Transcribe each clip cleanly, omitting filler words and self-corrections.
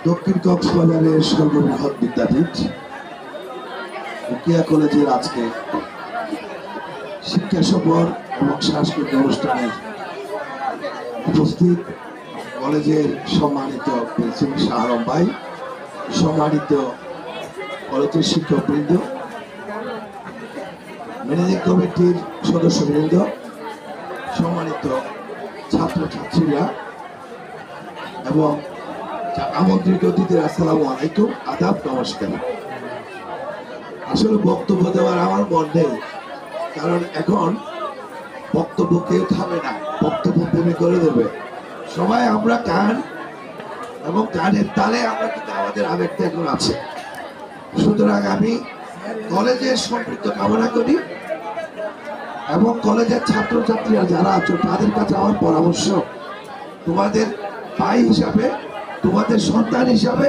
দক্ষিণ কক্সবাজারের সর্ববৃহৎ বিদ্যাপীঠ উকিয়া কলেজের আজকে শিক্ষা সফর এবং সাংস্কৃতিক অনুষ্ঠানের উপস্থিত কলেজের সম্মানিত প্রিন্সিপাল শাহ আলম ভাই, সম্মানিত কলেজের শিক্ষকবৃন্দ, ম্যানেজিং কমিটির সদস্যবৃন্দ, সম্মানিত ছাত্রছাত্রীরা এবং আমন্ত্রিত অতিথিরা, আসসালামু আলাইকুম, আদাব, নমস্কার। আসলে বক্তব্য দেওয়ার আমার মন নেই, কারণ এখন বক্তব্য কেউ থামে না, বক্তব্য ভূমি করে দেবে সবাই। আমরা গান এবং গানের তালে আমরা কিন্তু আমাদের আবেগটা এখন আছে। সুতরাং আমি কলেজের সমৃদ্ধ কামনা করি এবং কলেজের ছাত্রছাত্রীরা যারা আছো তাদের কাছে আমার পরামর্শ, তোমাদের ভাই হিসাবে, তোমাদের সন্তান হিসাবে,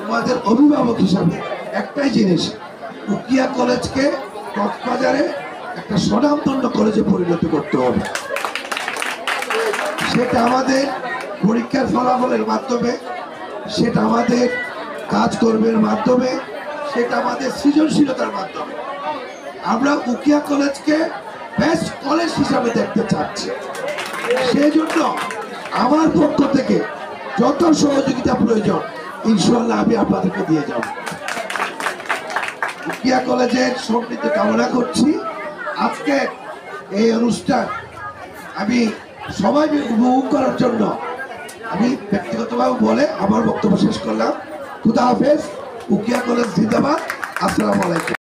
তোমাদের অভিভাবক হিসাবে একটাই জিনিস, উকিয়া কলেজকে কক্সবাজারে একটা স্বনামধন্য কলেজে পরিণত করতে হবে। সেটা আমাদের পরীক্ষার ফলাফলের মাধ্যমে, সেটা আমাদের কাজকর্মের মাধ্যমে, সেটা আমাদের সৃজনশীলতার মাধ্যমে। আমরা উকিয়া কলেজকে বেস্ট কলেজ হিসাবে দেখতে চাচ্ছি। সেই জন্য আমার পক্ষ থেকে যত সহযোগিতা প্রয়োজন ইনশাআল্লাহ আমি আপনাদেরকে দিয়ে যাব। উকিয়া কলেজের সমৃদ্ধি কামনা করছি। আজকে এই অনুষ্ঠান আমি সবাই উপভোগ করার জন্য আমি ব্যক্তিগতভাবে বলে আমার বক্তব্য শেষ করলাম। খুদা হাফেজ। উকিয়া কলেজ জিন্দাবাদ। আসসালামু আলাইকুম।